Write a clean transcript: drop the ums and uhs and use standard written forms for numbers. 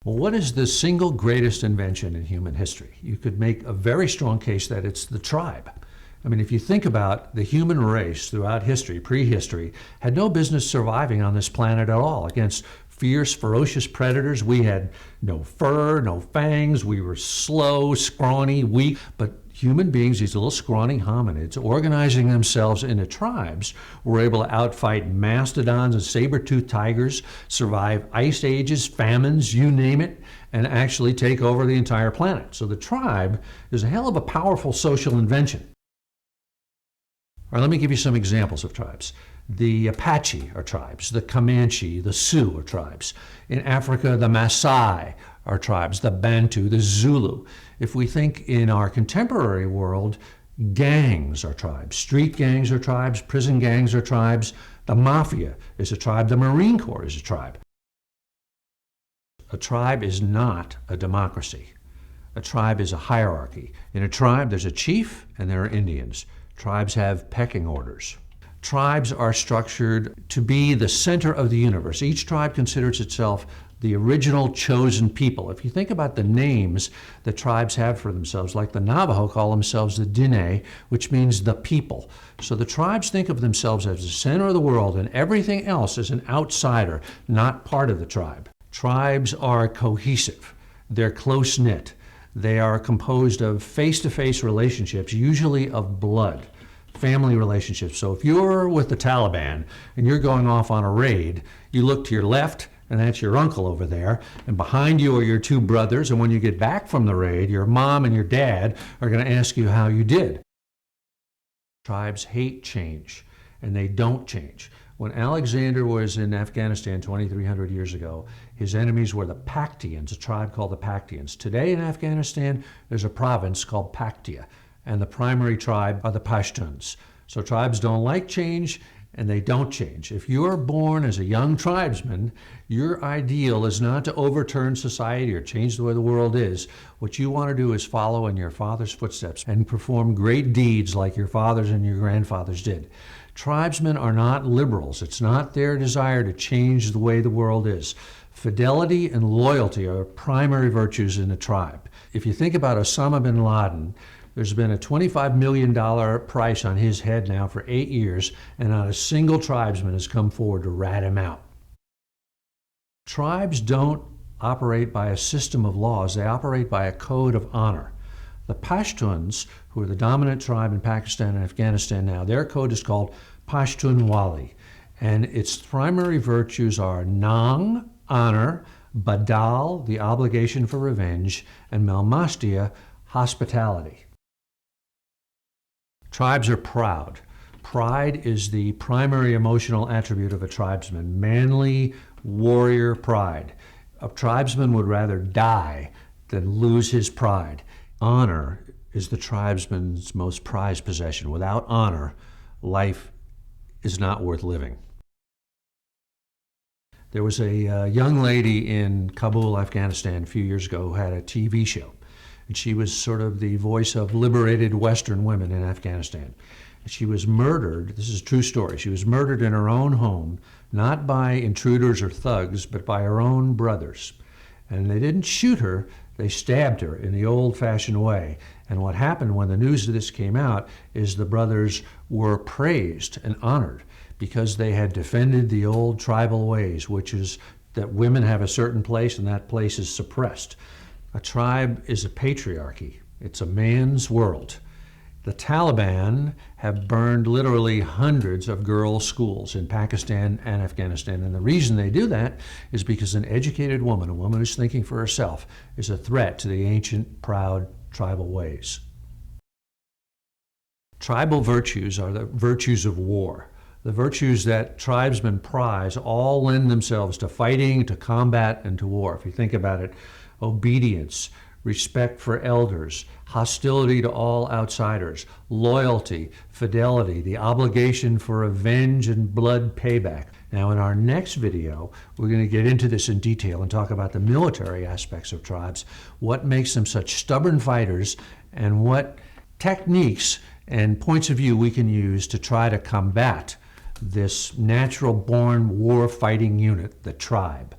Well, what is the single greatest invention in human history? You could make a very strong case that it's the tribe. I mean, if you think about the human race throughout history, prehistory, had no business surviving on this planet at all against fierce, ferocious predators. We had no fur, no fangs. We were slow, scrawny, weak. But human beings, these little scrawny hominids, organizing themselves into tribes, were able to outfight mastodons and saber-toothed tigers, survive ice ages, famines, you name it, and actually take over the entire planet. So the tribe is a hell of a powerful social invention. All right, let me give you some examples of tribes. The Apache are tribes, the Comanche, the Sioux are tribes. In Africa, the Maasai are tribes, the Bantu, the Zulu. If we think in our contemporary world, gangs are tribes. Street gangs are tribes, prison gangs are tribes. The mafia is a tribe, the Marine Corps is a tribe. A tribe is not a democracy. A tribe is a hierarchy. In a tribe, there's a chief and there are Indians. Tribes have pecking orders. Tribes are structured to be the center of the universe. Each tribe considers itself the original chosen people. If you think about the names that tribes have for themselves, like the Navajo call themselves the Diné, which means the people. So the tribes think of themselves as the center of the world and everything else is an outsider, not part of the tribe. Tribes are cohesive. They're close-knit. They are composed of face-to-face relationships, usually of blood. Family relationships. So if you're with the Taliban and you're going off on a raid, you look to your left and that's your uncle over there, and behind you are your two brothers, and when you get back from the raid, your mom and your dad are going to ask you how you did. Tribes hate change, and they don't change. When Alexander was in Afghanistan 2,300 years ago, his enemies were the Paktians, a tribe called the Paktians. Today in Afghanistan, there's a province called Paktia, and the primary tribe are the Pashtuns. So tribes don't like change, and they don't change. If you're born as a young tribesman, your ideal is not to overturn society or change the way the world is. What you want to do is follow in your father's footsteps and perform great deeds like your fathers and your grandfathers did. Tribesmen are not liberals. It's not their desire to change the way the world is. Fidelity and loyalty are primary virtues in a tribe. If you think about Osama bin Laden, there's been a $25 million price on his head now for 8 years, and not a single tribesman has come forward to rat him out. Tribes don't operate by a system of laws. They operate by a code of honor. The Pashtuns, who are the dominant tribe in Pakistan and Afghanistan now, their code is called Pashtunwali, and its primary virtues are Nang, honor, Badal, the obligation for revenge, and Malmastia, hospitality. Tribes are proud. Pride is the primary emotional attribute of a tribesman, manly warrior pride. A tribesman would rather die than lose his pride. Honor is the tribesman's most prized possession. Without honor, life is not worth living. There was a young lady in Kabul, Afghanistan, a few years ago who had a TV show. And she was sort of the voice of liberated Western women in Afghanistan. She was murdered, this is a true story, she was murdered in her own home, not by intruders or thugs, but by her own brothers. And they didn't shoot her, they stabbed her in the old-fashioned way. And what happened when the news of this came out is the brothers were praised and honored because they had defended the old tribal ways, which is that women have a certain place and that place is suppressed. A tribe is a patriarchy. It's a man's world. The Taliban have burned literally hundreds of girls' schools in Pakistan and Afghanistan. And the reason they do that is because an educated woman, a woman who's thinking for herself, is a threat to the ancient, proud tribal ways. Tribal virtues are the virtues of war. The virtues that tribesmen prize all lend themselves to fighting, to combat, and to war. If you think about it, obedience, respect for elders, hostility to all outsiders, loyalty, fidelity, the obligation for revenge and blood payback. Now in our next video, we're going to get into this in detail and talk about the military aspects of tribes, what makes them such stubborn fighters, and what techniques and points of view we can use to try to combat this natural-born war-fighting unit, the tribe.